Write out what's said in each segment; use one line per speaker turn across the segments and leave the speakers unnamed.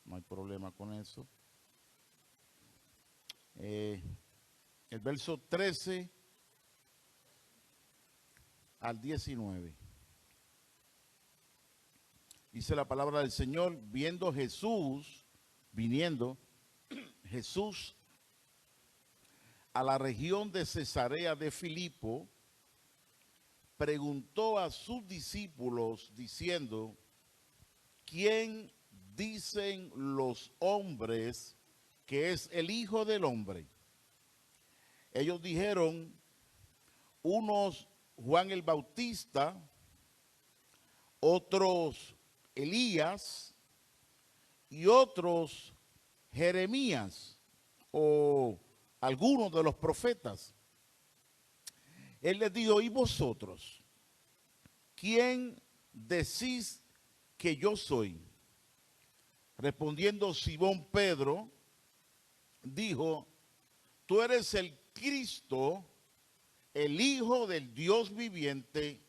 no hay problema con eso. El verso 13 al 19. Dice la palabra del Señor: viniendo Jesús a la región de Cesarea de Filipo, preguntó a sus discípulos diciendo: ¿quién dicen los hombres que es el Hijo del Hombre? Ellos dijeron, unos Juan el Bautista, otros Elías y otros Jeremías o algunos de los profetas. Él les dijo: ¿y vosotros? ¿Quién decís que yo soy? Respondiendo Simón Pedro, dijo: tú eres el Cristo, el Hijo del Dios viviente.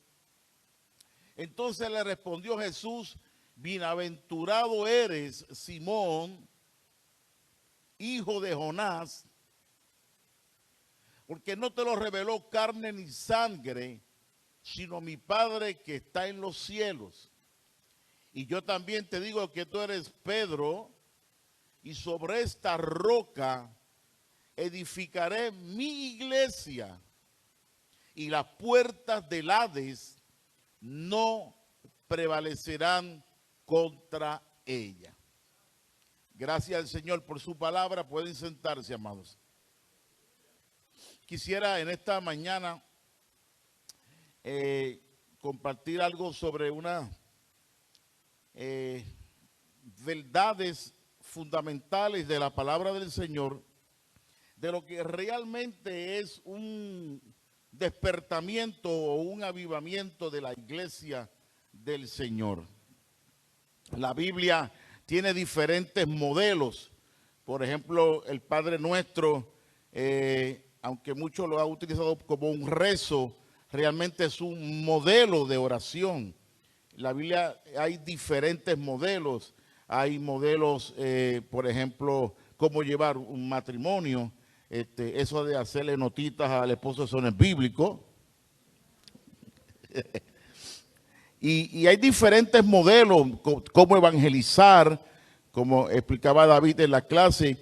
Entonces le respondió Jesús: bienaventurado eres, Simón, hijo de Jonás, porque no te lo reveló carne ni sangre, sino mi Padre que está en los cielos. Y yo también te digo que tú eres Pedro, y sobre esta roca edificaré mi iglesia, y las puertas del Hades no prevalecerán contra ella. Gracias al Señor por su palabra. Pueden sentarse, amados. Quisiera en esta mañana compartir algo sobre unas verdades fundamentales de la palabra del Señor, de lo que realmente es un despertamiento o un avivamiento de la iglesia del Señor. La Biblia tiene diferentes modelos. Por ejemplo, el Padre Nuestro, aunque muchos lo han utilizado como un rezo, realmente es un modelo de oración. En la Biblia hay diferentes modelos. Hay modelos, por ejemplo, cómo llevar un matrimonio. Eso de hacerle notitas al esposo, eso no es bíblico. Y hay diferentes modelos, cómo evangelizar, como explicaba David en la clase,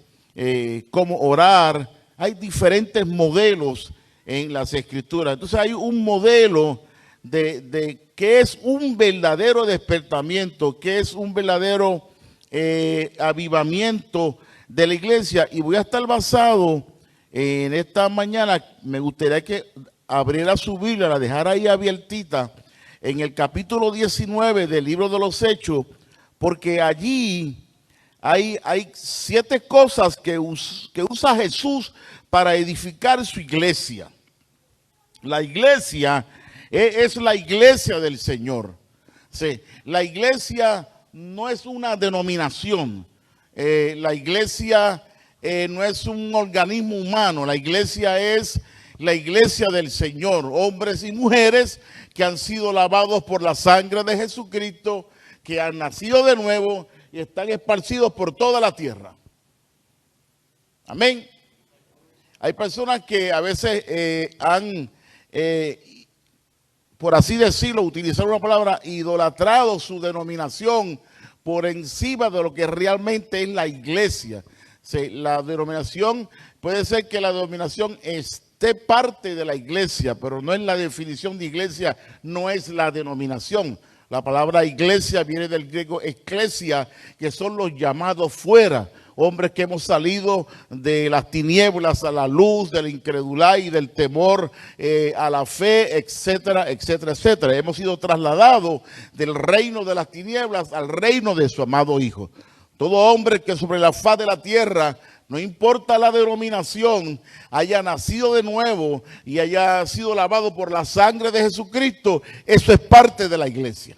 cómo orar. Hay diferentes modelos en las Escrituras. Entonces hay un modelo de qué es un verdadero despertamiento, qué es un verdadero avivamiento de la iglesia. Y voy a estar basado en esta mañana. Me gustaría que abriera su Biblia, la dejara ahí abiertita, en el capítulo 19 del libro de los Hechos, porque allí hay 7 cosas que usa Jesús para edificar su iglesia. La iglesia es la iglesia del Señor. Sí, la iglesia no es una denominación. La iglesia no es un organismo humano. La iglesia es la iglesia del Señor. Hombres y mujeres que han sido lavados por la sangre de Jesucristo, que han nacido de nuevo y están esparcidos por toda la tierra. Amén. Hay personas que a veces han, por así decirlo, utilizar una palabra, idolatrado su denominación por encima de lo que realmente es la iglesia. Sí, la denominación, puede ser que la denominación esté parte de la iglesia, pero no es la definición de iglesia, no es la denominación. La palabra iglesia viene del griego ecclesia, que son los llamados fuera. Hombres que hemos salido de las tinieblas a la luz, de la incredulidad y del temor a la fe, etcétera, etcétera, etcétera. Hemos sido trasladados del reino de las tinieblas al reino de su amado Hijo. Todo hombre que sobre la faz de la tierra, no importa la denominación, haya nacido de nuevo y haya sido lavado por la sangre de Jesucristo, eso es parte de la iglesia.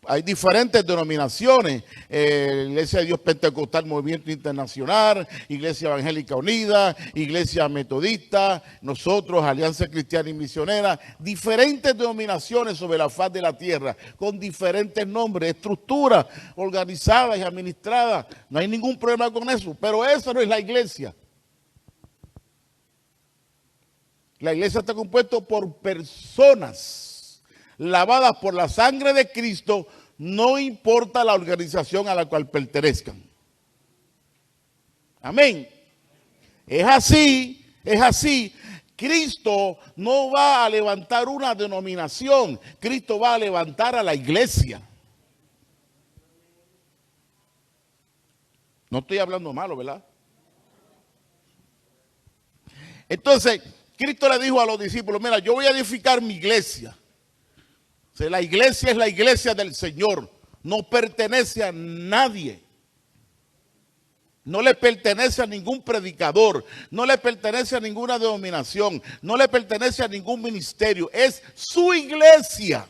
Hay diferentes denominaciones, Iglesia de Dios Pentecostal Movimiento Internacional, Iglesia Evangélica Unida, Iglesia Metodista, nosotros, Alianza Cristiana y Misionera, diferentes denominaciones sobre la faz de la tierra, con diferentes nombres, estructuras organizadas y administradas. No hay ningún problema con eso, pero eso no es la iglesia. La iglesia está compuesta por personas lavadas por la sangre de Cristo, no importa la organización a la cual pertenezcan. Amén. Es así, es así. Cristo no va a levantar una denominación, Cristo va a levantar a la iglesia. No estoy hablando malo, ¿verdad? Entonces, Cristo le dijo a los discípulos, mira, yo voy a edificar mi iglesia. La iglesia es la iglesia del Señor, no pertenece a nadie. No le pertenece a ningún predicador, no le pertenece a ninguna denominación, no le pertenece a ningún ministerio. Es su iglesia.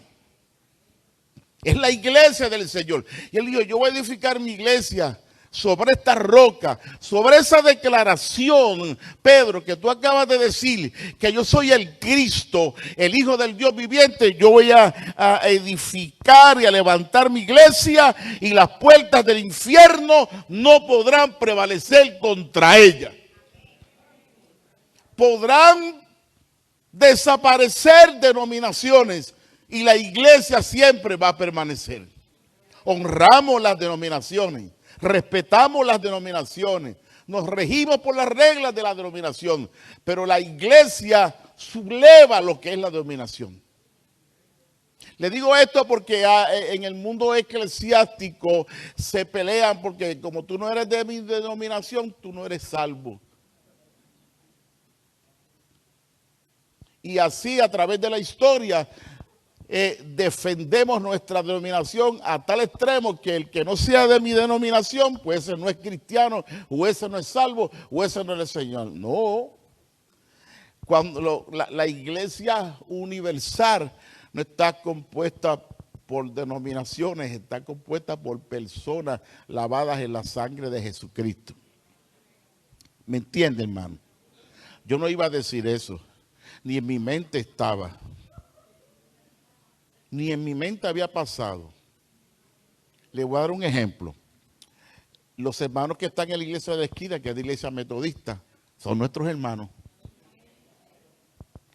Es la iglesia del Señor. Y él dijo, yo voy a edificar mi iglesia sobre esta roca, sobre esa declaración, Pedro, que tú acabas de decir, que yo soy el Cristo, el Hijo del Dios viviente. Yo voy a edificar y a levantar mi iglesia y las puertas del infierno no podrán prevalecer contra ella. Podrán desaparecer denominaciones y la iglesia siempre va a permanecer. Honramos las denominaciones. Respetamos las denominaciones, nos regimos por las reglas de la denominación, pero la iglesia subleva lo que es la denominación. Le digo esto porque en el mundo eclesiástico se pelean porque como tú no eres de mi denominación, tú no eres salvo. Y así a través de la historia defendemos nuestra denominación a tal extremo que el que no sea de mi denominación, pues ese no es cristiano, o ese no es salvo, o ese no es el Señor. No. Cuando la iglesia universal no está compuesta por denominaciones, está compuesta por personas lavadas en la sangre de Jesucristo. ¿Me entiende, hermano? Yo no iba a decir eso, ni en mi mente estaba. Ni en mi mente había pasado. Le voy a dar un ejemplo. Los hermanos que están en la iglesia de la esquina, que es la iglesia metodista, son nuestros hermanos.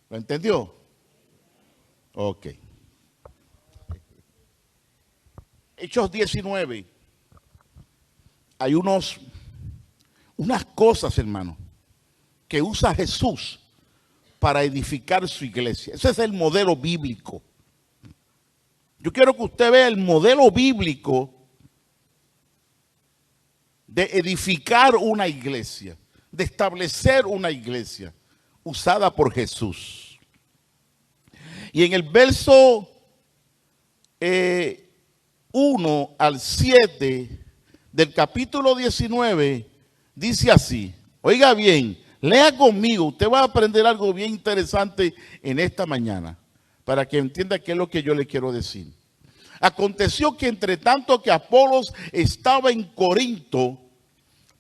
¿Lo entendió? Ok. Hechos 19. Hay unas cosas, hermano, que usa Jesús para edificar su iglesia. Ese es el modelo bíblico. Yo quiero que usted vea el modelo bíblico de edificar una iglesia, de establecer una iglesia usada por Jesús. Y en el verso 1 al 7 del capítulo 19 dice así, oiga bien, lea conmigo, usted va a aprender algo bien interesante en esta mañana, para que entienda qué es lo que yo le quiero decir. Aconteció que entre tanto que Apolos estaba en Corinto,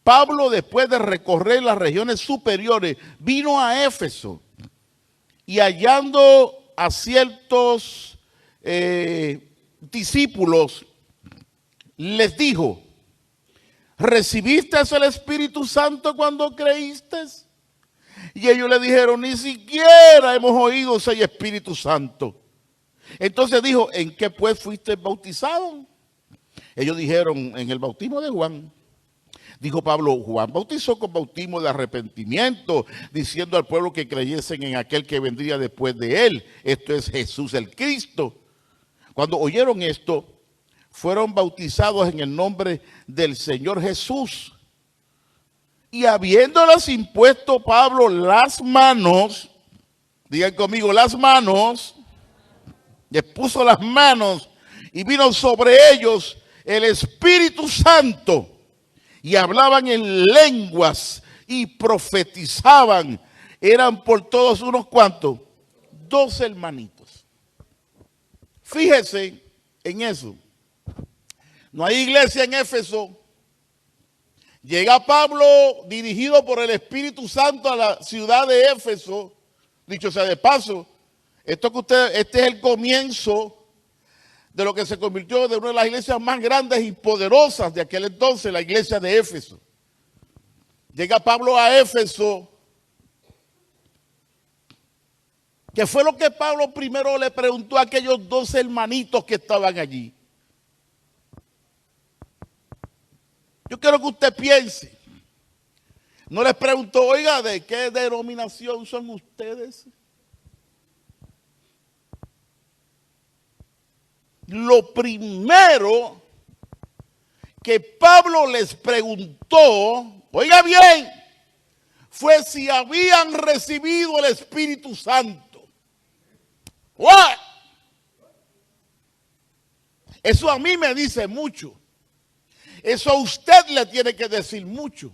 Pablo, después de recorrer las regiones superiores, vino a Éfeso y hallando a ciertos discípulos, les dijo, ¿recibiste el Espíritu Santo cuando creíste? Y ellos le dijeron, ni siquiera hemos oído si hay Espíritu Santo. Entonces dijo, ¿en qué pues fuiste bautizado? Ellos dijeron, en el bautismo de Juan. Dijo Pablo, Juan bautizó con bautismo de arrepentimiento, diciendo al pueblo que creyesen en aquel que vendría después de él. Esto es Jesús el Cristo. Cuando oyeron esto, fueron bautizados en el nombre del Señor Jesús. Y habiéndoles impuesto Pablo las manos, digan conmigo, las manos, les puso las manos y vino sobre ellos el Espíritu Santo y hablaban en lenguas y profetizaban. Eran por todos unos cuantos, 12 hermanitos. Fíjese en eso. No hay iglesia en Éfeso. Llega Pablo dirigido por el Espíritu Santo a la ciudad de Éfeso. Dicho sea de paso, este es el comienzo de lo que se convirtió de una de las iglesias más grandes y poderosas de aquel entonces, la iglesia de Éfeso. Llega Pablo a Éfeso. ¿Qué fue lo que Pablo primero le preguntó a aquellos 12 hermanitos que estaban allí? Yo quiero que usted piense. No les preguntó, oiga, ¿de qué denominación son ustedes? Lo primero que Pablo les preguntó, oiga bien, fue si habían recibido el Espíritu Santo. ¿What? Eso a mí me dice mucho. Eso a usted le tiene que decir mucho.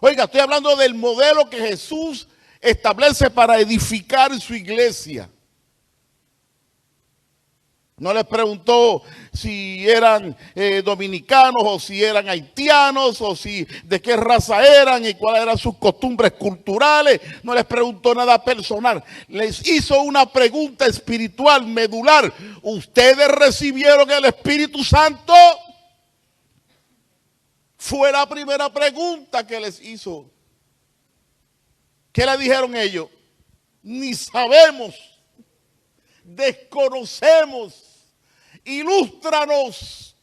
Oiga, estoy hablando del modelo que Jesús establece para edificar su iglesia. No les preguntó si eran dominicanos o si eran haitianos o si de qué raza eran y cuáles eran sus costumbres culturales. No les preguntó nada personal. Les hizo una pregunta espiritual medular. ¿Ustedes recibieron el Espíritu Santo? Fue la primera pregunta que les hizo. ¿Qué le dijeron ellos? Ni sabemos, desconocemos, ilústranos,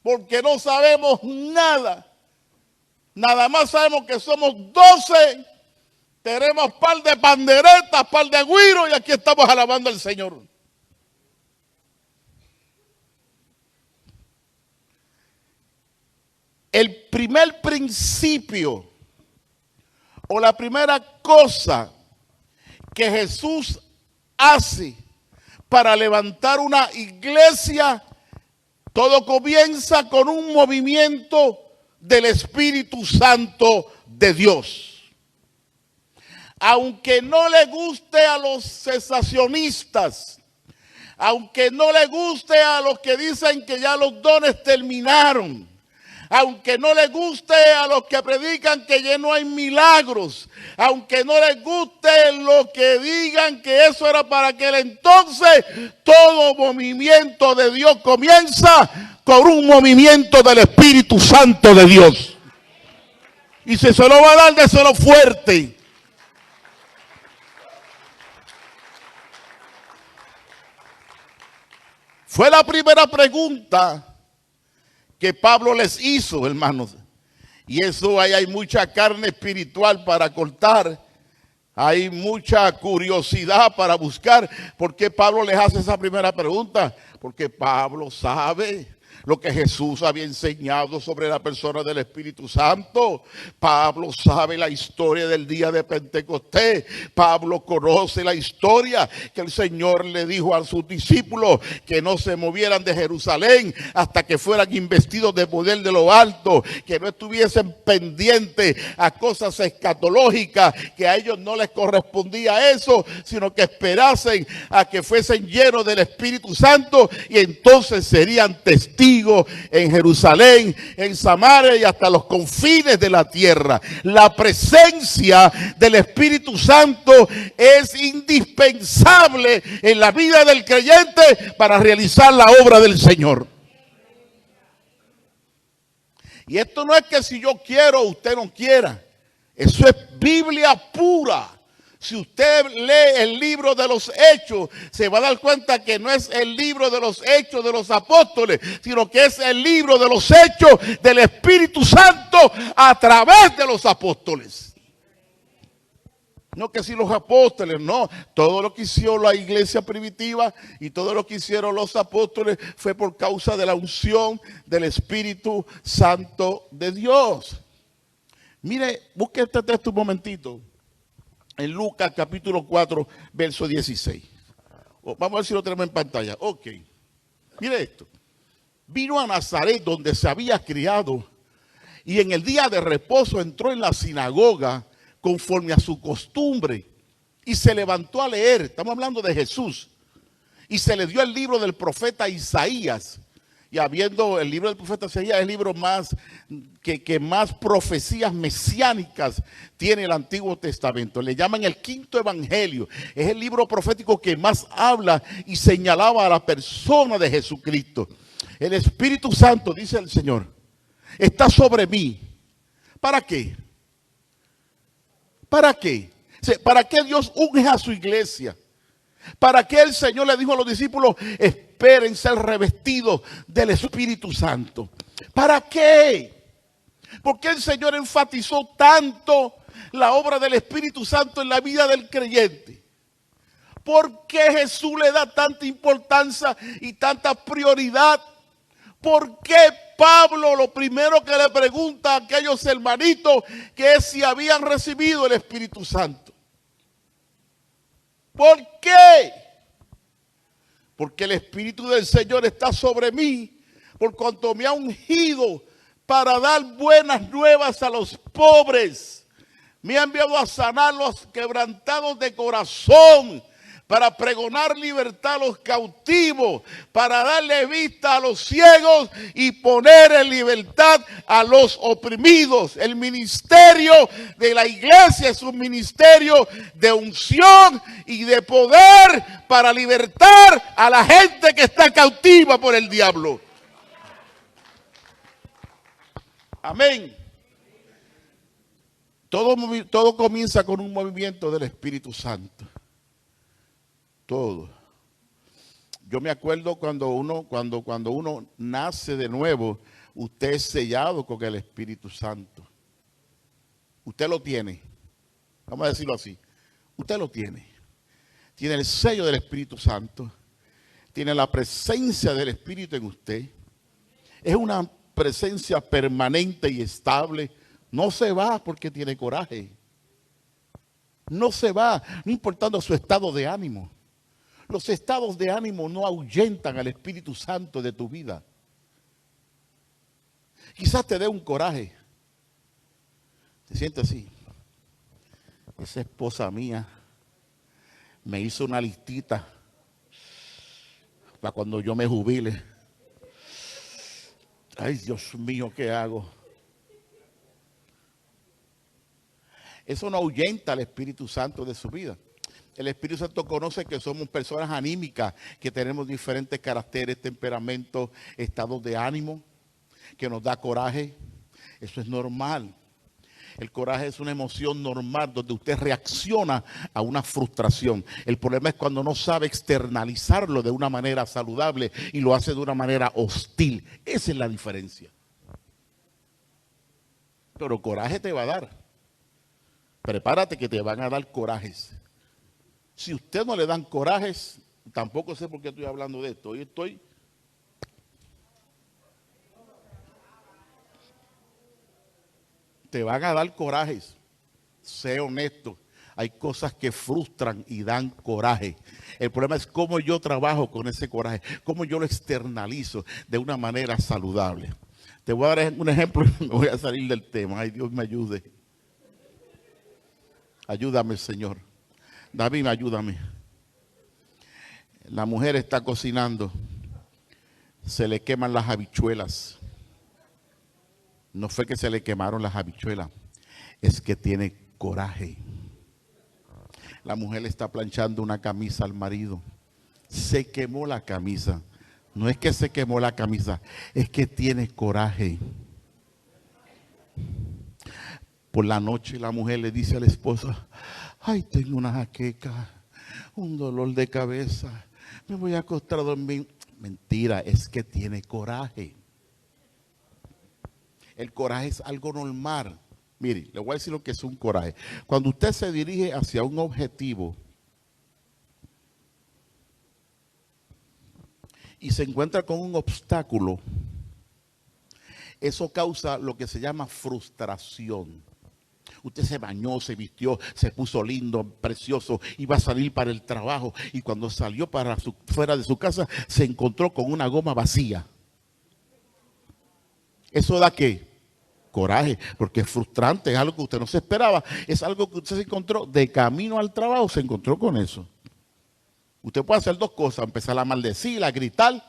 porque no sabemos nada. Nada más sabemos que somos 12, tenemos par de panderetas, par de güiros y aquí estamos alabando al Señor. El primer principio o la primera cosa que Jesús hace para levantar una iglesia, todo comienza con un movimiento del Espíritu Santo de Dios. Aunque no le guste a los cesacionistas, aunque no le guste a los que dicen que ya los dones terminaron, aunque no les guste a los que predican que ya no hay milagros, aunque no les guste lo que digan que eso era para aquel entonces, todo movimiento de Dios comienza con un movimiento del Espíritu Santo de Dios. Y si se lo va a dar, déselo fuerte. Fue la primera pregunta que Pablo les hizo, hermanos. Y eso ahí hay mucha carne espiritual para cortar. Hay mucha curiosidad para buscar. ¿Por qué Pablo les hace esa primera pregunta? Porque Pablo sabe lo que Jesús había enseñado sobre la persona del Espíritu Santo. Pablo sabe la historia del día de Pentecostés. Pablo conoce la historia que el Señor le dijo a sus discípulos que no se movieran de Jerusalén hasta que fueran investidos de poder de lo alto, que no estuviesen pendientes a cosas escatológicas, que a ellos no les correspondía eso, sino que esperasen a que fuesen llenos del Espíritu Santo y entonces serían testigos en Jerusalén, en Samaria y hasta los confines de la tierra. La presencia del Espíritu Santo es indispensable en la vida del creyente para realizar la obra del Señor. Y esto no es que si yo quiero, usted no quiera. Eso es Biblia pura. Si usted lee el libro de los Hechos, se va a dar cuenta que no es el libro de los Hechos de los apóstoles, sino que es el libro de los Hechos del Espíritu Santo a través de los apóstoles. No que si los apóstoles, no. Todo lo que hicieron la iglesia primitiva y todo lo que hicieron los apóstoles fue por causa de la unción del Espíritu Santo de Dios. Mire, busque este texto un momentito. En Lucas capítulo 4, verso 16. Vamos a ver si lo tenemos en pantalla. Ok. Mire esto. Vino a Nazaret donde se había criado y en el día de reposo entró en la sinagoga conforme a su costumbre y se levantó a leer. Estamos hablando de Jesús. Y se le dio el libro del profeta Isaías. Y habiendo el libro del profeta Isaías, es el libro más que más profecías mesiánicas tiene el Antiguo Testamento. Le llaman el quinto evangelio. Es el libro profético que más habla y señalaba a la persona de Jesucristo. El Espíritu Santo, dice el Señor, está sobre mí. ¿Para qué? ¿Para qué? ¿Para qué Dios unge a su iglesia? ¿Para qué el Señor le dijo a los discípulos, esperen ser revestidos del Espíritu Santo? ¿Para qué? ¿Por qué el Señor enfatizó tanto la obra del Espíritu Santo en la vida del creyente? ¿Por qué Jesús le da tanta importancia y tanta prioridad? ¿Por qué Pablo lo primero que le pregunta a aquellos hermanitos que es si habían recibido el Espíritu Santo? ¿Por qué? Porque el Espíritu del Señor está sobre mí, por cuanto me ha ungido para dar buenas nuevas a los pobres. Me ha enviado a sanar los quebrantados de corazón, para pregonar libertad a los cautivos, para darle vista a los ciegos y poner en libertad a los oprimidos. El ministerio de la iglesia es un ministerio de unción y de poder para libertar a la gente que está cautiva por el diablo. Amén. Todo comienza con un movimiento del Espíritu Santo. Todo. Yo me acuerdo cuando uno nace de nuevo, usted es sellado con el Espíritu Santo. Usted lo tiene. Vamos a decirlo así. Usted lo tiene. Tiene el sello del Espíritu Santo. Tiene la presencia del Espíritu en usted. Es una presencia permanente y estable. No se va porque tiene coraje. No se va, no importando su estado de ánimo. Los estados de ánimo no ahuyentan al Espíritu Santo de tu vida. Quizás te dé un coraje. Te sientes así. Esa esposa mía me hizo una listita para cuando yo me jubile. Ay, Dios mío, ¿qué hago? Eso no ahuyenta al Espíritu Santo de su vida. El Espíritu Santo conoce que somos personas anímicas, que tenemos diferentes caracteres, temperamentos, estados de ánimo, que nos da coraje. Eso es normal. El coraje es una emoción normal donde usted reacciona a una frustración. El problema es cuando no sabe externalizarlo de una manera saludable y lo hace de una manera hostil. Esa es la diferencia. Pero coraje te va a dar. Prepárate que te van a dar corajes. Si usted no le dan corajes, tampoco sé por qué estoy hablando de esto. Hoy te van a dar corajes. Sé honesto. Hay cosas que frustran y dan coraje. El problema es cómo yo trabajo con ese coraje, cómo yo lo externalizo de una manera saludable. Te voy a dar un ejemplo y me voy a salir del tema. Ay, Dios me ayude. Ayúdame, Señor. David, ayúdame. La mujer está cocinando. Se le queman las habichuelas. No fue que se le quemaron las habichuelas. Es que tiene coraje. La mujer le está planchando una camisa al marido. Se quemó la camisa. No es que se quemó la camisa. Es que tiene coraje. Por la noche la mujer le dice a la esposa: ay, tengo una jaqueca, un dolor de cabeza, me voy a acostar a dormir. Mentira, es que tiene coraje. El coraje es algo normal. Mire, le voy a decir lo que es un coraje. Cuando usted se dirige hacia un objetivo y se encuentra con un obstáculo, eso causa lo que se llama frustración. Usted se bañó, se vistió, se puso lindo, precioso, iba a salir para el trabajo y cuando salió fuera de su casa se encontró con una goma vacía. ¿Eso da qué? Coraje, porque es frustrante, es algo que usted no se esperaba, es algo que usted se encontró de camino al trabajo, se encontró con eso. Usted puede hacer dos cosas: empezar a maldecir, a gritar.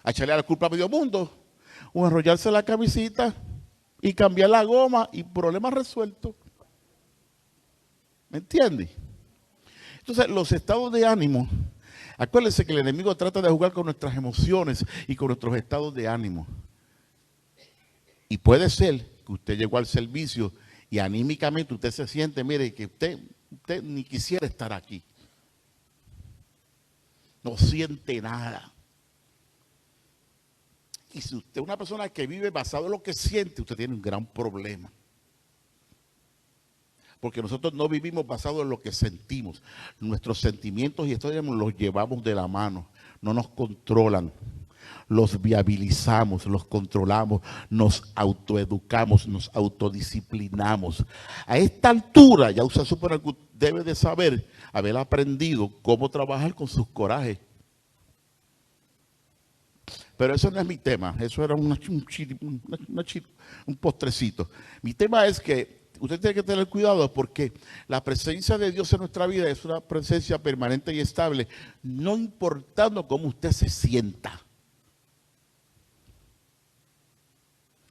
a echarle la culpa a medio mundo, o enrollarse la camisita y cambiar la goma y problema resuelto. ¿Me entiendes? Entonces, los estados de ánimo, acuérdense que el enemigo trata de jugar con nuestras emociones y con nuestros estados de ánimo. Y puede ser que usted llegó al servicio y anímicamente usted se siente, mire, que usted ni quisiera estar aquí. No siente nada. Y si usted es una persona que vive basado en lo que siente, usted tiene un gran problema. Porque nosotros no vivimos basado en lo que sentimos. Nuestros sentimientos y esto los llevamos de la mano. No nos controlan. Los viabilizamos, los controlamos, nos autoeducamos, nos autodisciplinamos. A esta altura ya usted supone que debe de saber, haber aprendido cómo trabajar con sus corajes. Pero eso no es mi tema, eso era un postrecito. Mi tema es que usted tiene que tener cuidado porque la presencia de Dios en nuestra vida es una presencia permanente y estable, no importando cómo usted se sienta.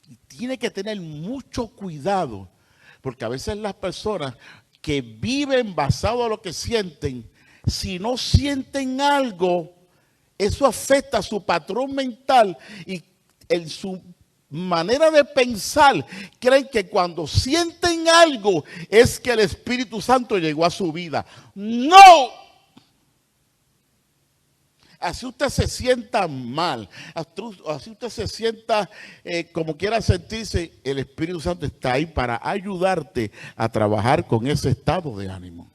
Y tiene que tener mucho cuidado, porque a veces las personas que viven basado a lo que sienten, si no sienten algo, eso afecta a su patrón mental y en su manera de pensar, creen que cuando sienten algo es que el Espíritu Santo llegó a su vida. ¡No! Así usted se sienta mal, así usted se sienta como quiera sentirse, el Espíritu Santo está ahí para ayudarte a trabajar con ese estado de ánimo.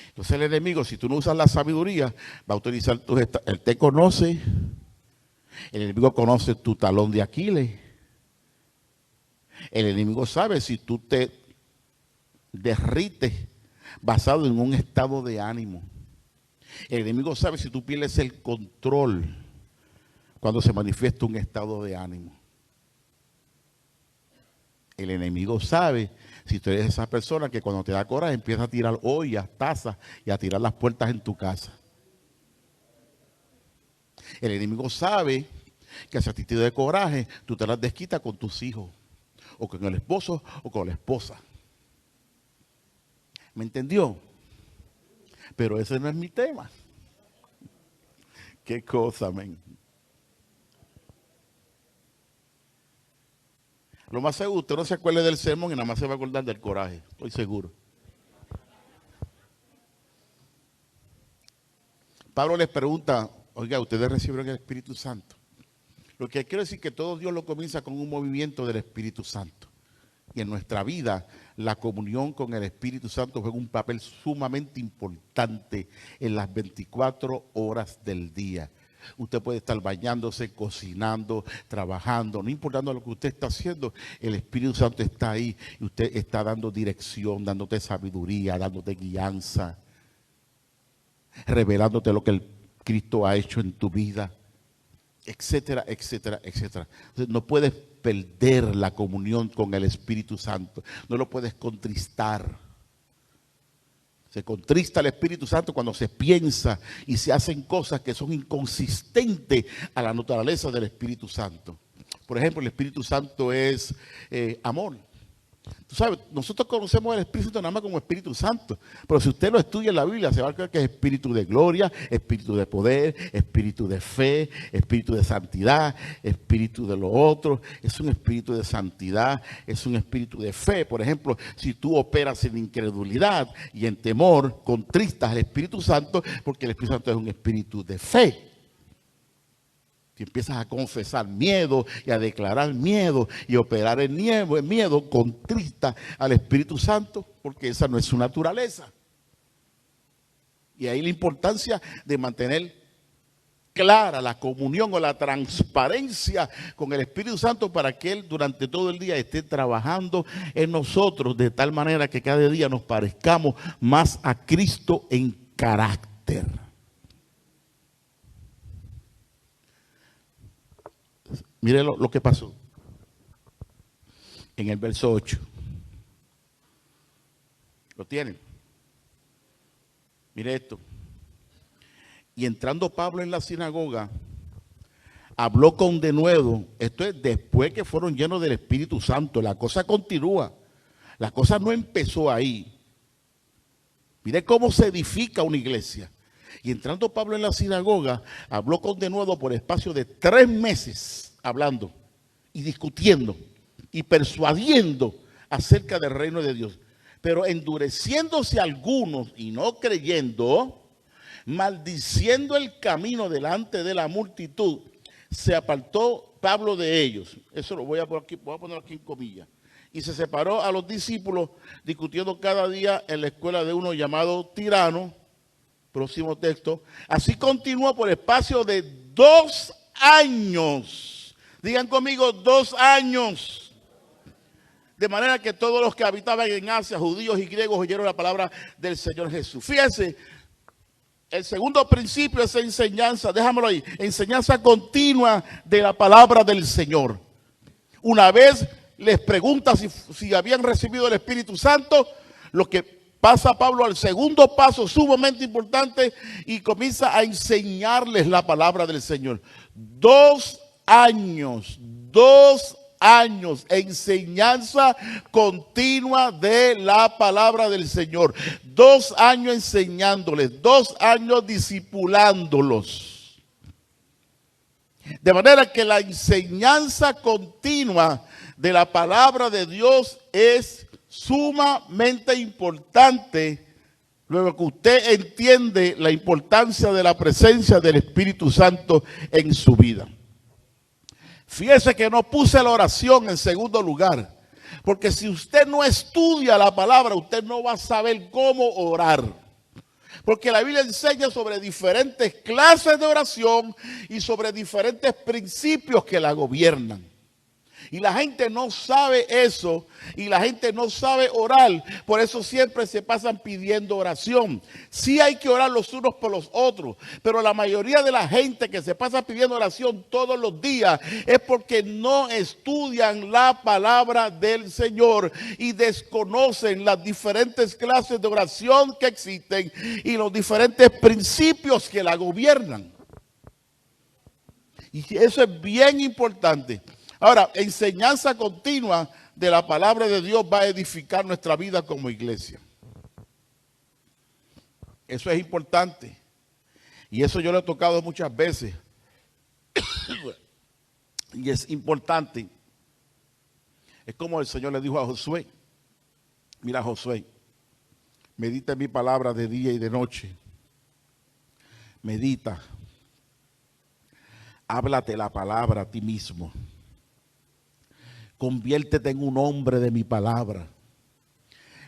Entonces el enemigo, si tú no usas la sabiduría, va a utilizar él te conoce, el enemigo conoce tu talón de Aquiles, el enemigo sabe si tú te derrites basado en un estado de ánimo. El enemigo sabe si tú pierdes el control cuando se manifiesta un estado de ánimo. El enemigo sabe si tú eres esa persona que cuando te da coraje empieza a tirar ollas, tazas y a tirar las puertas en tu casa. El enemigo sabe que si a ti te da coraje, tú te las desquitas con tus hijos, o con el esposo, o con la esposa. ¿Me entendió? Pero ese no es mi tema. Qué cosa, men. Lo más seguro, usted no se acuerde del sermón y nada más se va a acordar del coraje, estoy seguro. Pablo les pregunta, oiga, ¿ustedes recibieron el Espíritu Santo? Lo que quiero decir es que todo Dios lo comienza con un movimiento del Espíritu Santo. Y en nuestra vida, la comunión con el Espíritu Santo juega un papel sumamente importante en las 24 horas del día. Usted puede estar bañándose, cocinando, trabajando, no importando lo que usted está haciendo, el Espíritu Santo está ahí y usted está dando dirección, dándote sabiduría, dándote guianza, revelándote lo que el Cristo ha hecho en tu vida, etcétera, etcétera, etcétera. Entonces, no puedes perder la comunión con el Espíritu Santo, no lo puedes contristar. Se contrista el Espíritu Santo cuando se piensa y se hacen cosas que son inconsistentes a la naturaleza del Espíritu Santo. Por ejemplo, el Espíritu Santo es amor. Tú sabes, nosotros conocemos el Espíritu Santo nada más como Espíritu Santo, pero si usted lo estudia en la Biblia, se va a ver que es espíritu de gloria, espíritu de poder, espíritu de fe, espíritu de santidad, espíritu de lo otro, es un espíritu de santidad, es un espíritu de fe. Por ejemplo, si tú operas en incredulidad y en temor, contristas al Espíritu Santo, porque el Espíritu Santo es un espíritu de fe. Si empiezas a confesar miedo y a declarar miedo y operar el miedo, contrista al Espíritu Santo, porque esa no es su naturaleza. Y ahí la importancia de mantener clara la comunión o la transparencia con el Espíritu Santo para que Él durante todo el día esté trabajando en nosotros de tal manera que cada día nos parezcamos más a Cristo en carácter. Mire lo que pasó en el verso 8. ¿Lo tienen? Mire esto. Y entrando Pablo en la sinagoga, habló con denuedo. Esto es después que fueron llenos del Espíritu Santo. La cosa continúa. La cosa no empezó ahí. Mire cómo se edifica una iglesia. Y entrando Pablo en la sinagoga, habló con denuedo por espacio de 3 meses, hablando y discutiendo y persuadiendo acerca del reino de Dios. Pero endureciéndose algunos y no creyendo, maldiciendo el camino delante de la multitud, se apartó Pablo de ellos. Eso lo voy a poner aquí en comillas. Y se separó a los discípulos, discutiendo cada día en la escuela de uno llamado Tirano. Próximo texto. Así continuó por espacio de 2 años. Digan conmigo, 2 años. De manera que todos los que habitaban en Asia, judíos y griegos, oyeron la palabra del Señor Jesús. Fíjense, el segundo principio es enseñanza, déjamelo ahí, enseñanza continua de la palabra del Señor. Una vez les pregunta si habían recibido el Espíritu Santo, lo que pasa Pablo al segundo paso sumamente importante y comienza a enseñarles la palabra del Señor. 2 años, 2 años, enseñanza continua de la palabra del Señor. 2 años enseñándoles, 2 años discipulándolos. De manera que la enseñanza continua de la palabra de Dios es sumamente importante, luego que usted entiende la importancia de la presencia del Espíritu Santo en su vida. Fíjese que no puse la oración en segundo lugar, porque si usted no estudia la palabra, usted no va a saber cómo orar. Porque la Biblia enseña sobre diferentes clases de oración y sobre diferentes principios que la gobiernan. Y la gente no sabe eso y la gente no sabe orar. Por eso siempre se pasan pidiendo oración. Sí hay que orar los unos por los otros, pero la mayoría de la gente que se pasa pidiendo oración todos los días es porque no estudian la palabra del Señor y desconocen las diferentes clases de oración que existen y los diferentes principios que la gobiernan. Y eso es bien importante. Ahora, enseñanza continua de la palabra de Dios va a edificar nuestra vida como iglesia. Eso es importante. Y eso yo lo he tocado muchas veces. Y es importante. Es como el Señor le dijo a Josué. Mira, Josué, medita en mi palabra de día y de noche. Medita. Háblate la palabra a ti mismo. Conviértete en un hombre de mi palabra.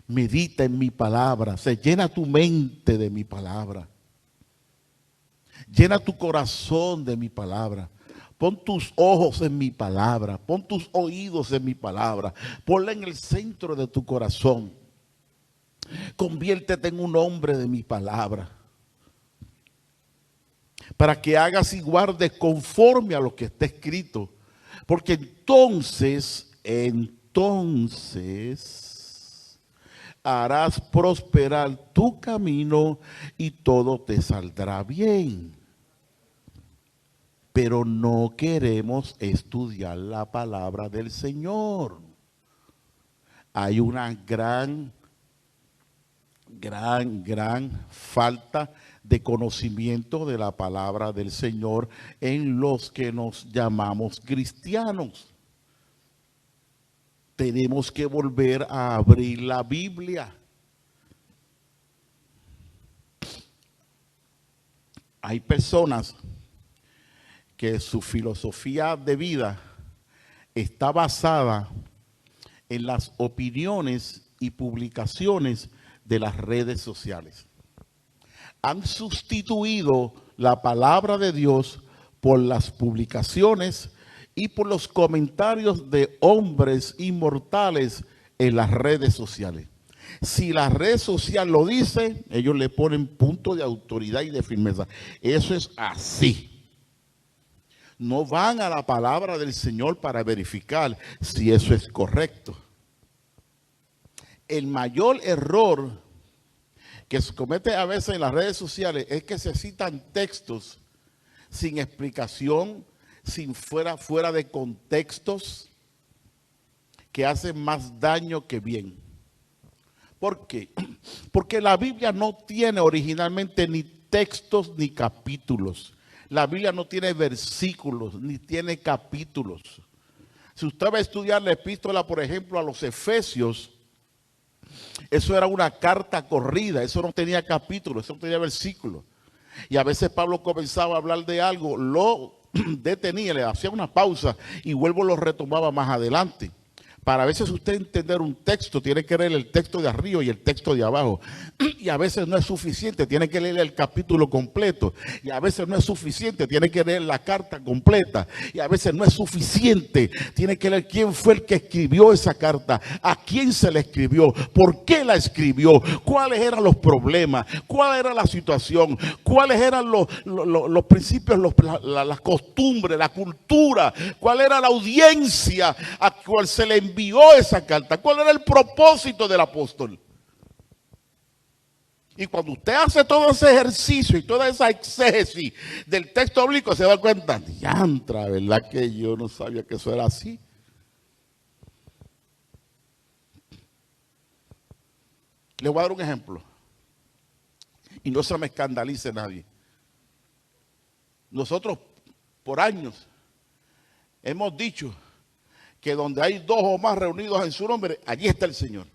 Medita en mi palabra. Se llena tu mente de mi palabra. Llena tu corazón de mi palabra. Pon tus ojos en mi palabra. Pon tus oídos en mi palabra. Ponla en el centro de tu corazón. Conviértete en un hombre de mi palabra. Para que hagas y guardes conforme a lo que está escrito. Porque entonces harás prosperar tu camino y todo te saldrá bien. Pero no queremos estudiar la palabra del Señor. Hay una gran falta de conocimiento de la palabra del Señor en los que nos llamamos cristianos. Tenemos que volver a abrir la Biblia. Hay personas que su filosofía de vida está basada en las opiniones y publicaciones de las redes sociales. Han sustituido la palabra de Dios por las publicaciones y por los comentarios de hombres inmortales en las redes sociales. Si la red social lo dice, ellos le ponen punto de autoridad y de firmeza. Eso es así. No van a la palabra del Señor para verificar si eso es correcto. El mayor error que se comete a veces en las redes sociales es que se citan textos sin explicación, sin fuera de contextos, que hacen más daño que bien. ¿Por qué? Porque la Biblia no tiene originalmente ni textos ni capítulos. La Biblia no tiene versículos ni tiene capítulos. Si usted va a estudiar la epístola, por ejemplo, a los Efesios, eso era una carta corrida, eso no tenía capítulos, eso no tenía versículos. Y a veces Pablo comenzaba a hablar de algo, lo detenía, le hacía una pausa y vuelvo lo retomaba más adelante. Para a veces usted entender un texto, tiene que leer el texto de arriba y el texto de abajo. Y a veces no es suficiente, tiene que leer el capítulo completo. Y a veces no es suficiente, tiene que leer la carta completa. Y a veces no es suficiente, tiene que leer quién fue el que escribió esa carta, a quién se la escribió, por qué la escribió, cuáles eran los problemas, cuál era la situación, cuáles eran los principios, las costumbres, la cultura, cuál era la audiencia a cual se le envió esa carta, cuál era el propósito del apóstol. Y cuando usted hace todo ese ejercicio y toda esa exégesis del texto bíblico, se da cuenta, diantra, ¿verdad que yo no sabía que eso era así? Les voy a dar un ejemplo. Y no se me escandalice nadie. Nosotros, por años, hemos dicho que donde hay dos o más reunidos en su nombre, allí está el Señor.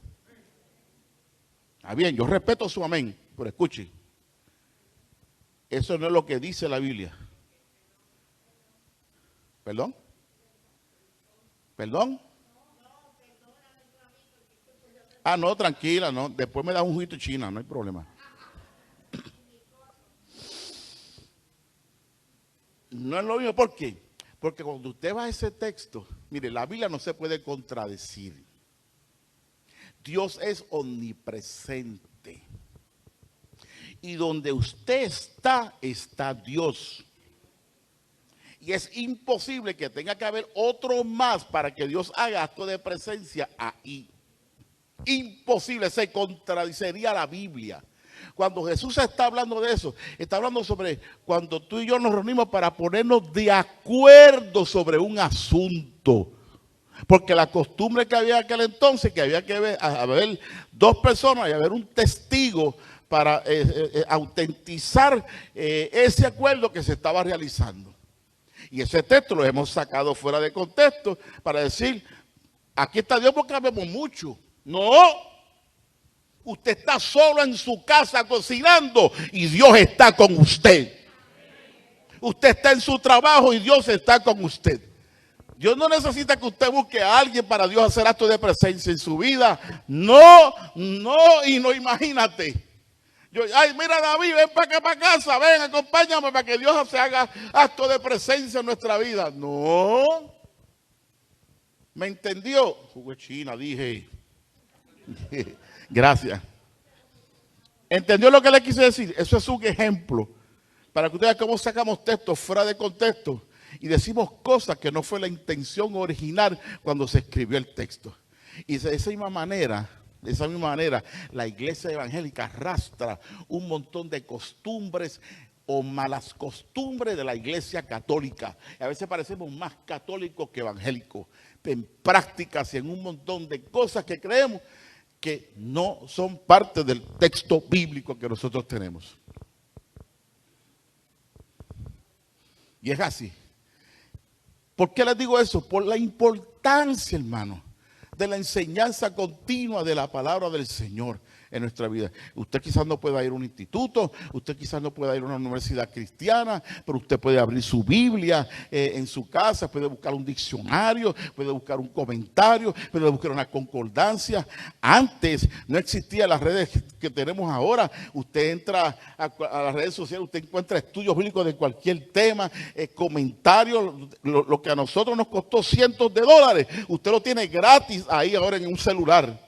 Está bien, yo respeto su amén, pero escuche, eso no es lo que dice la Biblia. ¿Perdón? ¿Perdón? Ah, no, tranquila, no. Después me da un juguito china, no hay problema. No es lo mismo, ¿por qué? Porque cuando usted va a ese texto, mire, la Biblia no se puede contradecir. Dios es omnipresente. Y donde usted está, está Dios. Y es imposible que tenga que haber otro más para que Dios haga acto de presencia ahí. Imposible, se contradicería la Biblia. Cuando Jesús está hablando de eso, está hablando sobre cuando tú y yo nos reunimos para ponernos de acuerdo sobre un asunto. Porque la costumbre que había en aquel entonces, que había que haber dos personas y haber un testigo para autentizar ese acuerdo que se estaba realizando. Y ese texto lo hemos sacado fuera de contexto para decir, aquí está Dios porque habemos mucho. No, usted está solo en su casa cocinando y Dios está con usted. Usted está en su trabajo y Dios está con usted. Dios no necesita que usted busque a alguien para Dios hacer acto de presencia en su vida. No, y no, imagínate. Ay, mira David, ven para acá para casa, ven, acompáñame para que Dios se haga acto de presencia en nuestra vida. No. ¿Me entendió? Jugo China, dije. Gracias. ¿Entendió lo que le quise decir? Eso es un ejemplo para que ustedes vean cómo sacamos textos fuera de contexto y decimos cosas que no fue la intención original cuando se escribió el texto. Y de esa misma manera, la iglesia evangélica arrastra un montón de costumbres o malas costumbres de la iglesia católica. Y a veces parecemos más católicos que evangélicos, en prácticas y en un montón de cosas que creemos que no son parte del texto bíblico que nosotros tenemos. Y es así. ¿Por qué les digo eso? Por la importancia, hermano, de la enseñanza continua de la palabra del Señor en nuestra vida. Usted quizás no pueda ir a un instituto, usted quizás no pueda ir a una universidad cristiana, pero usted puede abrir su Biblia en su casa, puede buscar un diccionario, puede buscar un comentario, puede buscar una concordancia. Antes no existían las redes que tenemos ahora. Usted entra a las redes sociales, usted encuentra estudios bíblicos de cualquier tema, comentarios, lo que a nosotros nos costó cientos de dólares, usted lo tiene gratis ahí ahora en un celular.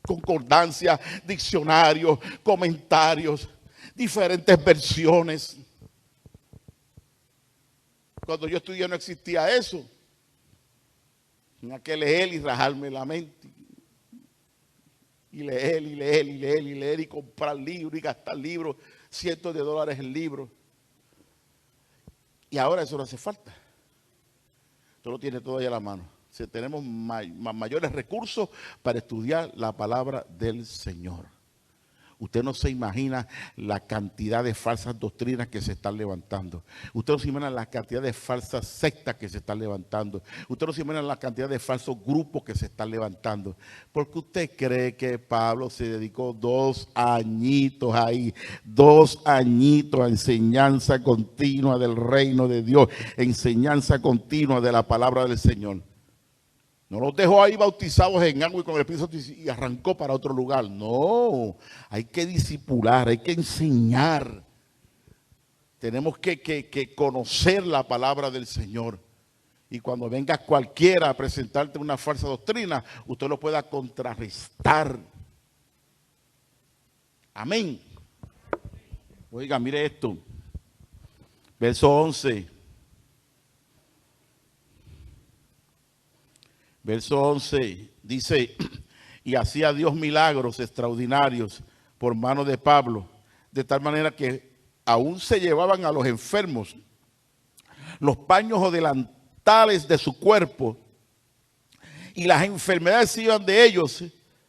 Concordancia, diccionarios, comentarios, diferentes versiones. Cuando yo estudié no existía eso. Tenía que leer y rajarme la mente. y leer y leer y leer y leer y comprar libros y gastar libros, cientos de dólares en libros. Y ahora eso no hace falta. Tú lo tienes todo ahí a la mano. Si tenemos mayores recursos para estudiar la palabra del Señor. Usted no se imagina la cantidad de falsas doctrinas que se están levantando. Usted no se imagina la cantidad de falsas sectas que se están levantando. Usted no se imagina la cantidad de falsos grupos que se están levantando. Porque usted cree que Pablo se dedicó 2 añitos ahí, 2 añitos a enseñanza continua del reino de Dios, enseñanza continua de la palabra del Señor. No los dejó ahí bautizados en agua y con el Espíritu Santo y arrancó para otro lugar. No, hay que discipular, hay que enseñar. Tenemos que conocer la palabra del Señor. Y cuando venga cualquiera a presentarte una falsa doctrina, usted lo pueda contrarrestar. Amén. Oiga, mire esto. Verso 11. Verso 11 dice, y hacía Dios milagros extraordinarios por mano de Pablo, de tal manera que aún se llevaban a los enfermos los paños o delantales de su cuerpo, y las enfermedades se iban de ellos,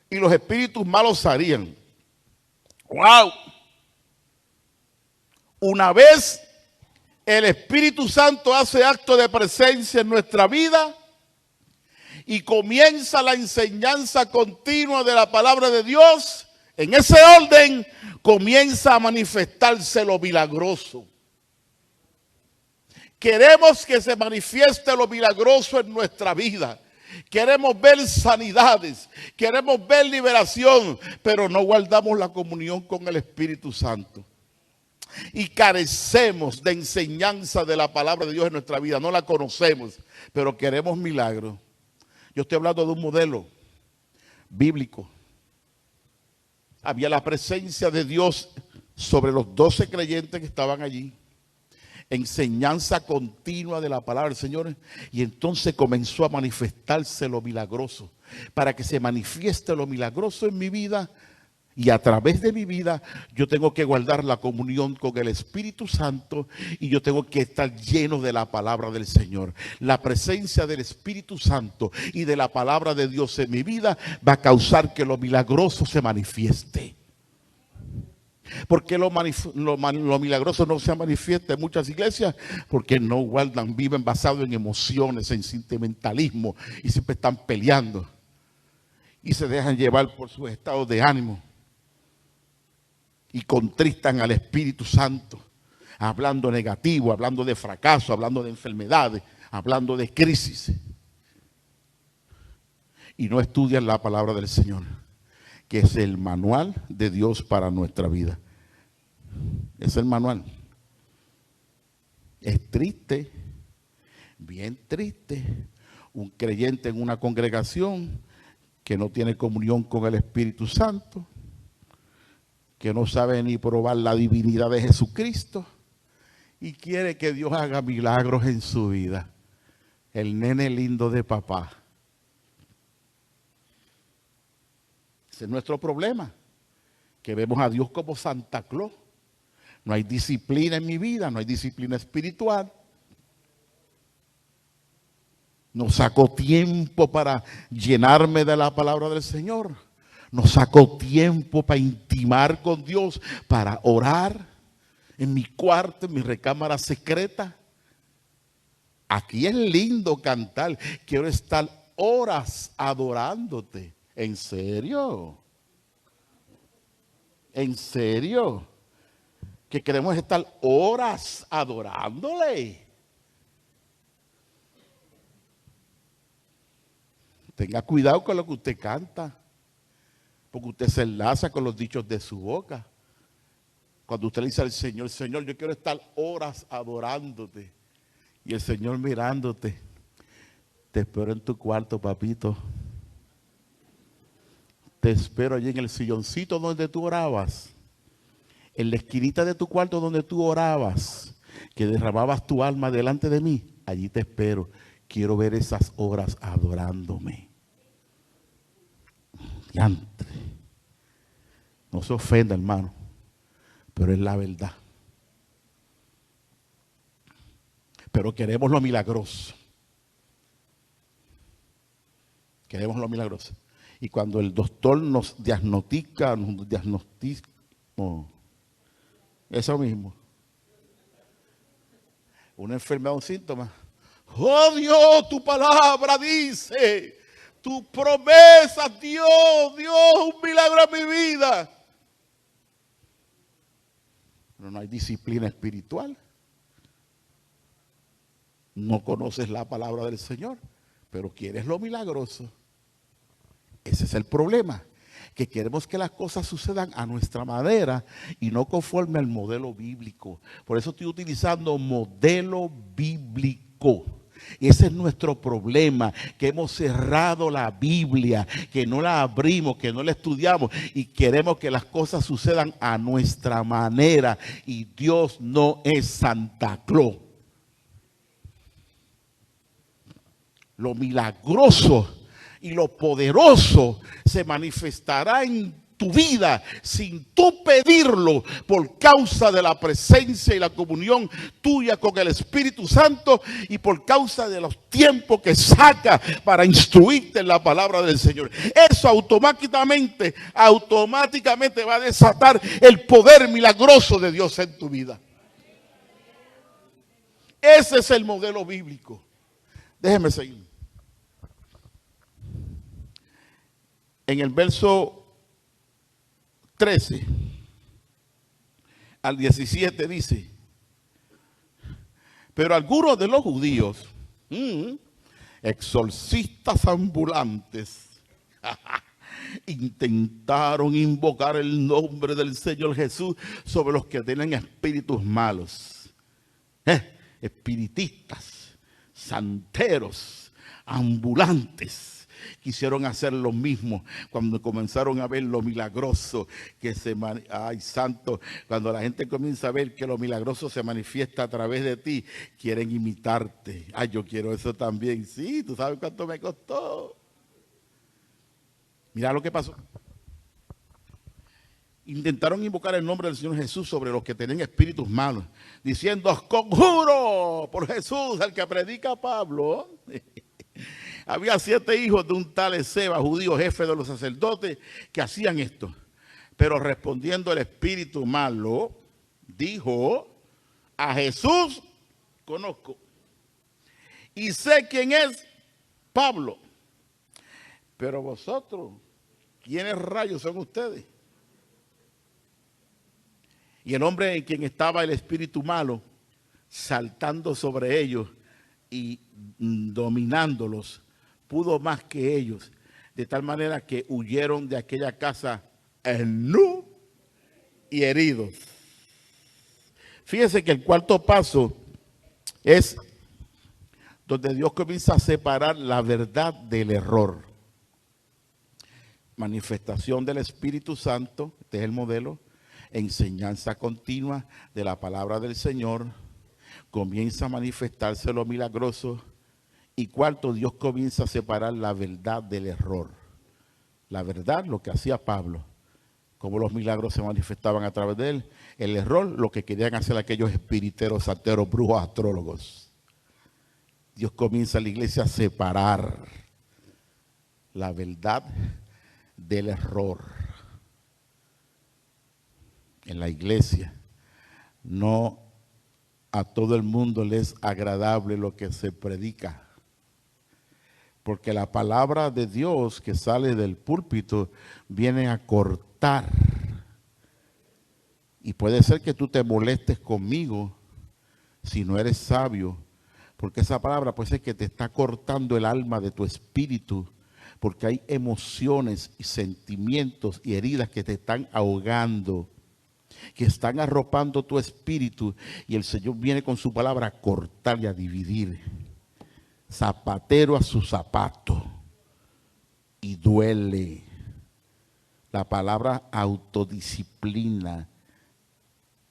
y los espíritus malos salían. ¡Wow! Una vez el Espíritu Santo hace acto de presencia en nuestra vida, y comienza la enseñanza continua de la palabra de Dios, en ese orden comienza a manifestarse lo milagroso. Queremos que se manifieste lo milagroso en nuestra vida. Queremos ver sanidades, queremos ver liberación, pero no guardamos la comunión con el Espíritu Santo. Y carecemos de enseñanza de la palabra de Dios en nuestra vida. No la conocemos, pero queremos milagros. Yo estoy hablando de un modelo bíblico. Había la presencia de Dios sobre los 12 creyentes que estaban allí. Enseñanza continua de la palabra del Señor. Y entonces comenzó a manifestarse lo milagroso. Para que se manifieste lo milagroso en mi vida y a través de mi vida, yo tengo que guardar la comunión con el Espíritu Santo y yo tengo que estar lleno de la palabra del Señor. La presencia del Espíritu Santo y de la palabra de Dios en mi vida va a causar que lo milagroso se manifieste. ¿Por qué lo milagroso no se manifiesta en muchas iglesias? Porque no guardan, viven basados en emociones, en sentimentalismo y siempre están peleando y se dejan llevar por sus estados de ánimo. Y contristan al Espíritu Santo, hablando negativo, hablando de fracaso, hablando de enfermedades, hablando de crisis. Y no estudian la palabra del Señor, que es el manual de Dios para nuestra vida. Es el manual. Es triste, bien triste, un creyente en una congregación que no tiene comunión con el Espíritu Santo, que no sabe ni probar la divinidad de Jesucristo y quiere que Dios haga milagros en su vida. El nene lindo de papá. Ese es nuestro problema, que vemos a Dios como Santa Claus. No hay disciplina en mi vida, no hay disciplina espiritual. No saco tiempo para llenarme de la palabra del Señor. No saco tiempo para intimar con Dios, para orar en mi cuarto, en mi recámara secreta. Aquí es lindo cantar. Quiero estar horas adorándote. ¿En serio? ¿En serio? Que queremos estar horas adorándole. Tenga cuidado con lo que usted canta, porque usted se enlaza con los dichos de su boca. Cuando usted le dice al Señor, Señor, yo quiero estar horas adorándote. Y el Señor mirándote, te espero en tu cuarto, papito. Te espero allí en el silloncito donde tú orabas. En la esquinita de tu cuarto donde tú orabas, que derramabas tu alma delante de mí. Allí te espero. Quiero ver esas horas adorándome. Diantre. No se ofenda, hermano, pero es la verdad. Pero queremos lo milagroso. Queremos lo milagroso. Y cuando el doctor nos diagnostica, eso mismo, una enfermedad, un síntoma. Oh Dios, tu palabra dice, tu promesa, Dios, un milagro en mi vida. Pero no hay disciplina espiritual. No conoces la palabra del Señor, pero quieres lo milagroso. Ese es el problema, que queremos que las cosas sucedan a nuestra manera y no conforme al modelo bíblico. Por eso estoy utilizando modelo bíblico. Y ese es nuestro problema, que hemos cerrado la Biblia, que no la abrimos, que no la estudiamos y queremos que las cosas sucedan a nuestra manera. Y Dios no es Santa Claus. Lo milagroso y lo poderoso se manifestará en tu vida sin tú pedirlo, por causa de la presencia y la comunión tuya con el Espíritu Santo y por causa de los tiempos que saca para instruirte en la palabra del Señor. Eso automáticamente va a desatar el poder milagroso de Dios en tu vida. Ese es el modelo bíblico. Déjeme seguir. En el verso 13 al 17 dice: pero algunos de los judíos, exorcistas ambulantes, intentaron invocar el nombre del Señor Jesús sobre los que tienen espíritus malos. Espiritistas, santeros, ambulantes. Quisieron hacer lo mismo cuando comenzaron a ver lo milagroso que ay, santo, cuando la gente comienza a ver que lo milagroso se manifiesta a través de ti, quieren imitarte. Ay, yo quiero eso también. Sí, tú sabes cuánto me costó. Mira lo que pasó. Intentaron invocar el nombre del Señor Jesús sobre los que tenían espíritus malos, diciendo: os conjuro por Jesús, el que predica Pablo. Había 7 hijos de un tal Esceva, judío, jefe de los sacerdotes, que hacían esto. Pero respondiendo el espíritu malo, dijo: a Jesús conozco y sé quién es Pablo. Pero vosotros, ¿quiénes rayos son ustedes? Y el hombre en quien estaba el espíritu malo, saltando sobre ellos y dominándolos, pudo más que ellos, de tal manera que huyeron de aquella casa en nu y heridos. Fíjense que el cuarto paso es donde Dios comienza a separar la verdad del error. Manifestación del Espíritu Santo, este es el modelo. Enseñanza continua de la palabra del Señor. Comienza a manifestarse lo milagroso. Y cuarto, Dios comienza a separar la verdad del error. La verdad, lo que hacía Pablo, cómo los milagros se manifestaban a través de él. El error, lo que querían hacer aquellos espiriteros, santeros, brujos, astrólogos. Dios comienza en la iglesia a separar la verdad del error. En la iglesia no a todo el mundo le es agradable lo que se predica. Porque la palabra de Dios que sale del púlpito viene a cortar. Y puede ser que tú te molestes conmigo si no eres sabio. Porque esa palabra puede ser que te está cortando el alma de tu espíritu. Porque hay emociones y sentimientos y heridas que te están ahogando, que están arropando tu espíritu. Y el Señor viene con su palabra a cortar y a dividir. Zapatero a su zapato. Y duele. La palabra autodisciplina.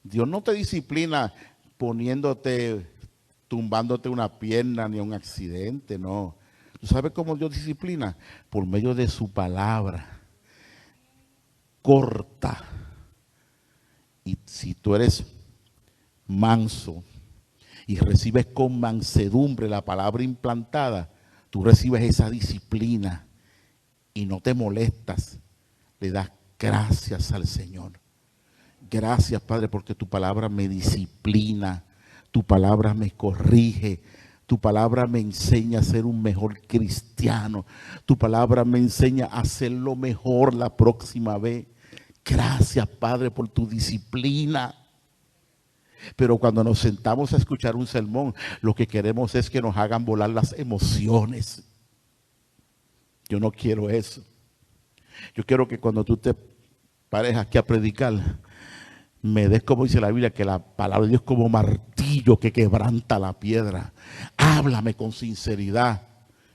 Dios no te disciplina poniéndote, tumbándote una pierna ni un accidente, no. ¿Tú sabes cómo Dios disciplina? Por medio de su palabra. corta. Y si tú eres manso y recibes con mansedumbre la palabra implantada, tú recibes esa disciplina y no te molestas, le das gracias al Señor. Gracias, Padre, porque tu palabra me disciplina, tu palabra me corrige, tu palabra me enseña a ser un mejor cristiano, tu palabra me enseña a hacerlo mejor la próxima vez. Gracias, Padre, por tu disciplina. Pero cuando nos sentamos a escuchar un sermón, lo que queremos es que nos hagan volar las emociones. Yo no quiero eso. Yo quiero que cuando tú te pares aquí a predicar, me des, como dice la Biblia, que la palabra de Dios es como martillo que quebranta la piedra. Háblame con sinceridad.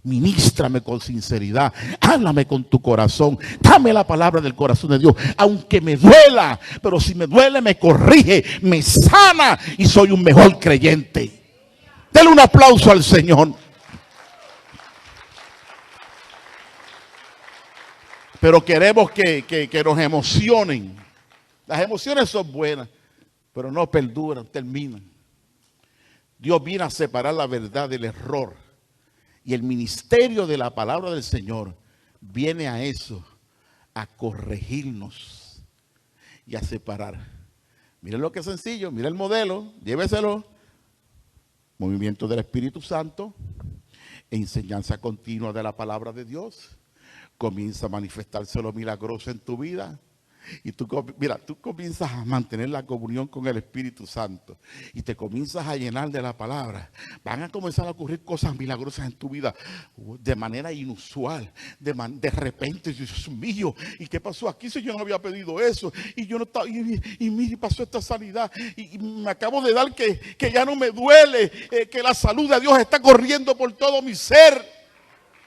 Ministrame con sinceridad, háblame con tu corazón, dame la palabra del corazón de Dios, aunque me duela, pero si me duele me corrige, me sana y soy un mejor creyente. Denle un aplauso al Señor. Pero queremos que nos emocionen. Las emociones son buenas, pero no perduran, terminan. Dios viene a separar la verdad del error. Y el ministerio de la palabra del Señor viene a eso, a corregirnos y a separar. Miren lo que es sencillo, miren el modelo, lléveselo. Movimiento del Espíritu Santo, enseñanza continua de la palabra de Dios. Comienza a manifestarse lo milagroso en tu vida. Y tú comienzas a mantener la comunión con el Espíritu Santo y te comienzas a llenar de la palabra. Van a comenzar a ocurrir cosas milagrosas en tu vida de manera inusual, de repente. Dios mío, ¿y qué pasó aquí si yo no había pedido eso? Y yo no estaba, y mire, pasó esta sanidad y me acabo de dar que ya no me duele, que la salud de Dios está corriendo por todo mi ser.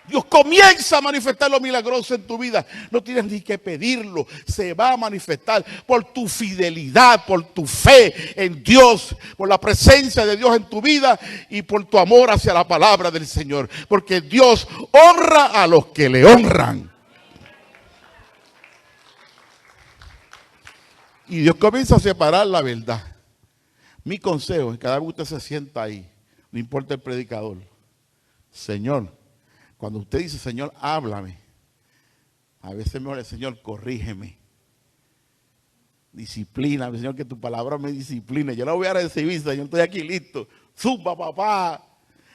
Dios comienza a manifestar lo milagroso en tu vida. No tienes ni que pedirlo. Se va a manifestar por tu fidelidad, por tu fe en Dios, por la presencia de Dios en tu vida y por tu amor hacia la palabra del Señor. Porque Dios honra a los que le honran. Y Dios comienza a separar la verdad. Mi consejo es que cada vez que usted se sienta ahí, no importa el predicador, Señor, cuando usted dice, Señor, háblame, a veces me dice, Señor, corrígeme, disciplíname, Señor, que tu palabra me discipline. Yo la voy a recibir, Señor, estoy aquí listo. Zumba, papá,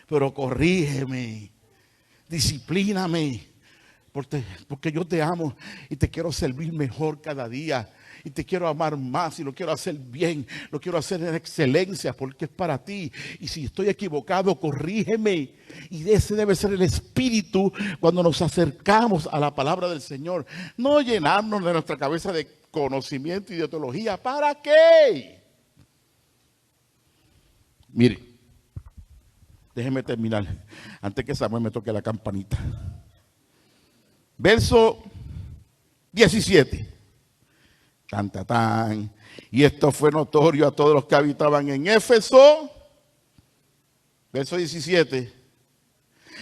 pero corrígeme, disciplíname, porque yo te amo y te quiero servir mejor cada día. Y te quiero amar más y lo quiero hacer bien, lo quiero hacer en excelencia porque es para ti. Y si estoy equivocado, corrígeme. Y ese debe ser el espíritu cuando nos acercamos a la palabra del Señor. No llenarnos de nuestra cabeza de conocimiento y de teología. ¿Para qué? Mire, déjeme terminar antes que Samuel me toque la campanita. Verso 17. Tan, tan, tan. Y esto fue notorio a todos los que habitaban en Éfeso. Verso 17.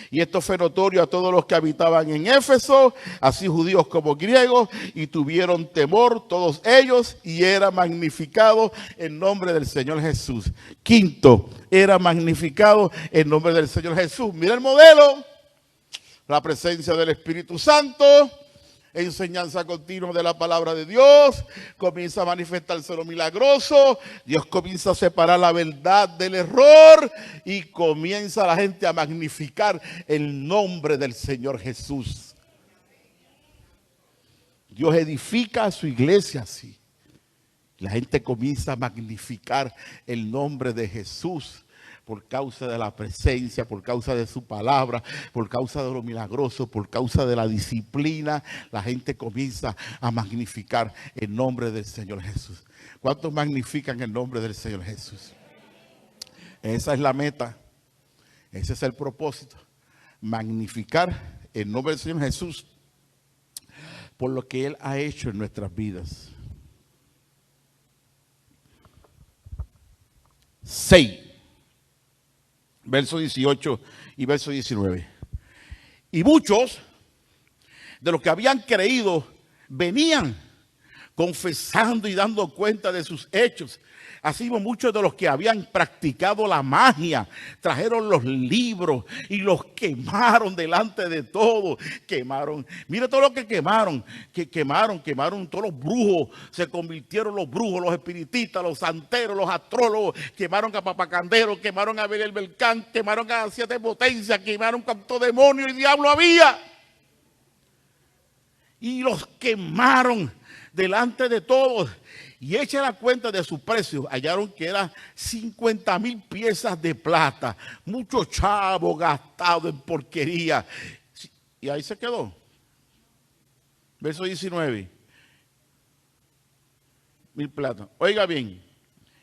Y esto fue notorio a todos los que habitaban en Éfeso, así judíos como griegos, y tuvieron temor todos ellos, y era magnificado el nombre del Señor Jesús. Quinto, era magnificado el nombre del Señor Jesús. Mira el modelo, la presencia del Espíritu Santo. Enseñanza continua de la palabra de Dios, comienza a manifestarse lo milagroso, Dios comienza a separar la verdad del error y comienza la gente a magnificar el nombre del Señor Jesús. Dios edifica a su iglesia así. La gente comienza a magnificar el nombre de Jesús. Por causa de la presencia, por causa de su palabra, por causa de lo milagroso, por causa de la disciplina, la gente comienza a magnificar el nombre del Señor Jesús. ¿Cuántos magnifican el nombre del Señor Jesús? Esa es la meta, ese es el propósito, magnificar el nombre del Señor Jesús por lo que Él ha hecho en nuestras vidas. 6. Verso 18 y verso 19. Y muchos de los que habían creído venían confesando y dando cuenta de sus hechos. Así muchos de los que habían practicado la magia trajeron los libros y los quemaron delante de todos. Quemaron, mire todo lo que quemaron, quemaron todos los brujos, se convirtieron los brujos, los espiritistas, los santeros, los astrólogos, quemaron a Papacandero, quemaron a Belel Belcán, quemaron a Siete Potencias, quemaron cuanto demonio y diablo había. Y los quemaron delante de todos. Y echa la cuenta de su precio. Hallaron que eran 50,000 piezas de plata. Mucho chavo gastado en porquería. Y ahí se quedó. Verso 19. 1,000 plata. Oiga bien.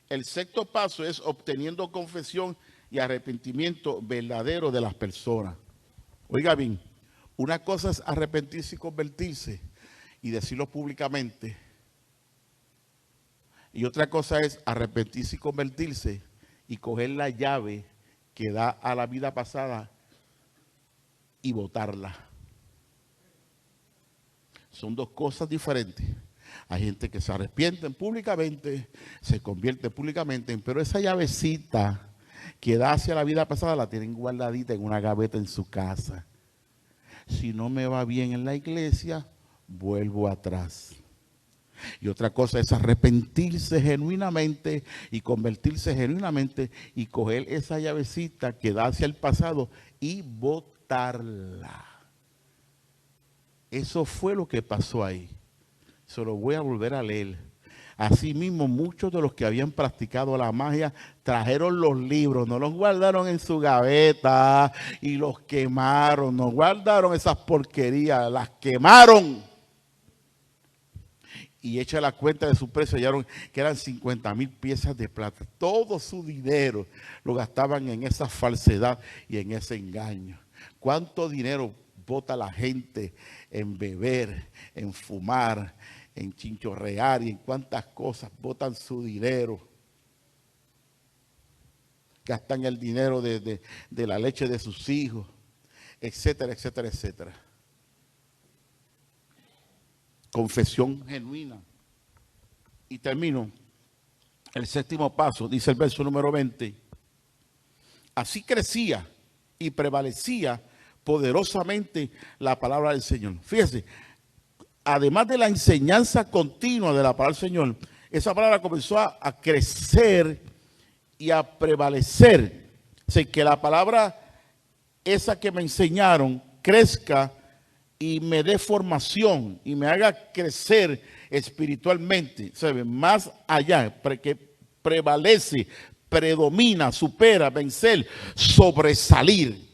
El sexto paso es obteniendo confesión y arrepentimiento verdadero de las personas. Oiga bien. Una cosa es arrepentirse y convertirse y decirlo públicamente. Y otra cosa es arrepentirse y convertirse y coger la llave que da a la vida pasada y botarla. Son dos cosas diferentes. Hay gente que se arrepiente públicamente, se convierte públicamente, pero esa llavecita que da hacia la vida pasada la tienen guardadita en una gaveta en su casa. Si no me va bien en la iglesia, vuelvo atrás. Y otra cosa es arrepentirse genuinamente y convertirse genuinamente y coger esa llavecita que da hacia el pasado y botarla. Eso fue lo que pasó ahí. Se lo voy a volver a leer. Asimismo, muchos de los que habían practicado la magia trajeron los libros, no los guardaron en su gaveta y los quemaron, no guardaron esas porquerías, las quemaron. Y echa la cuenta de su precio, hallaron que eran 50,000 piezas de plata. Todo su dinero lo gastaban en esa falsedad y en ese engaño. ¿Cuánto dinero bota la gente en beber, en fumar, en chinchorrear y en cuántas cosas botan su dinero? Gastan el dinero de la leche de sus hijos, etcétera, etcétera, etcétera. Confesión genuina. Y termino. El séptimo paso, dice el verso número 20. Así crecía y prevalecía poderosamente la palabra del Señor. Fíjese, además de la enseñanza continua de la palabra del Señor, esa palabra comenzó a crecer y a prevalecer. O sea, que la palabra esa que me enseñaron crezca y me dé formación y me haga crecer espiritualmente, ¿sabe? Más allá, que prevalece, predomina, supera, vencer, sobresalir.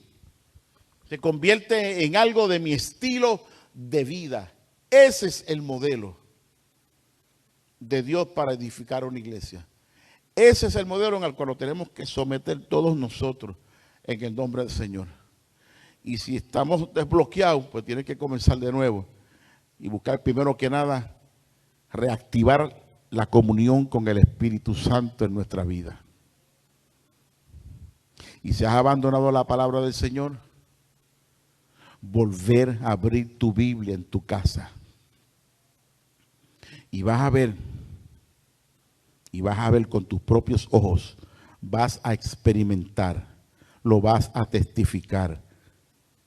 Se convierte en algo de mi estilo de vida. Ese es el modelo de Dios para edificar una iglesia. Ese es el modelo en el cual tenemos que someter todos nosotros en el nombre del Señor. Y si estamos desbloqueados, pues tiene que comenzar de nuevo y buscar primero que nada reactivar la comunión con el Espíritu Santo en nuestra vida. Y si has abandonado la palabra del Señor, volver a abrir tu Biblia en tu casa. Y vas a ver con tus propios ojos, vas a experimentar, lo vas a testificar.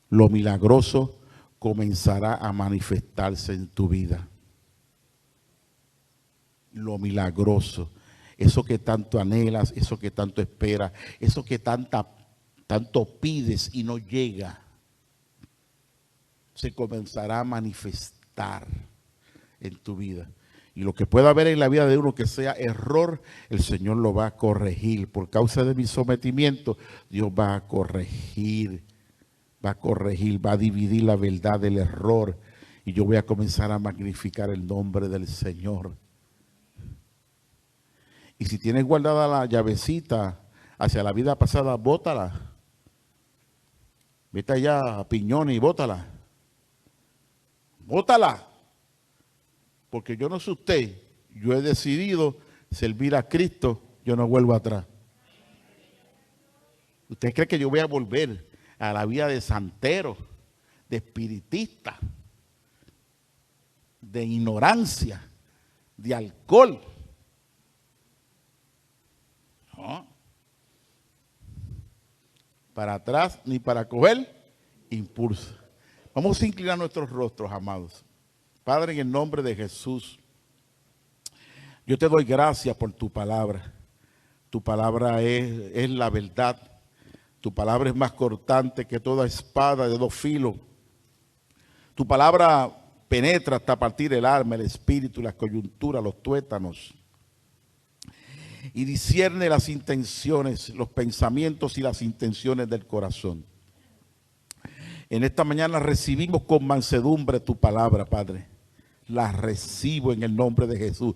Lo milagroso comenzará a manifestarse en tu vida. Lo milagroso, eso que tanto anhelas, eso que tanto esperas, eso que tanto pides y no llega, se comenzará a manifestar en tu vida. Y lo que pueda haber en la vida de uno que sea error, el Señor lo va a corregir. Por causa de mi sometimiento, Dios va a corregir, va a dividir la verdad del error. Y yo voy a comenzar a magnificar el nombre del Señor. Y si tienes guardada la llavecita hacia la vida pasada, bótala. Vete allá a Piñones y bótala. Bótala. Porque yo no sé usted, yo he decidido servir a Cristo, yo no vuelvo atrás. ¿Usted cree que yo voy a volver a la vida de santero, de espiritista, de ignorancia? de alcohol. No. Para atrás ni para coger impulso. Vamos a inclinar nuestros rostros, amados. Padre, en el nombre de Jesús, yo te doy gracias por tu palabra. Tu palabra es la verdad. Tu palabra es más cortante que toda espada de dos filos. Tu palabra penetra hasta partir el alma, el espíritu, las coyunturas, los tuétanos. Y discierne las intenciones, los pensamientos y las intenciones del corazón. En esta mañana recibimos con mansedumbre tu palabra, Padre. La recibo en el nombre de Jesús.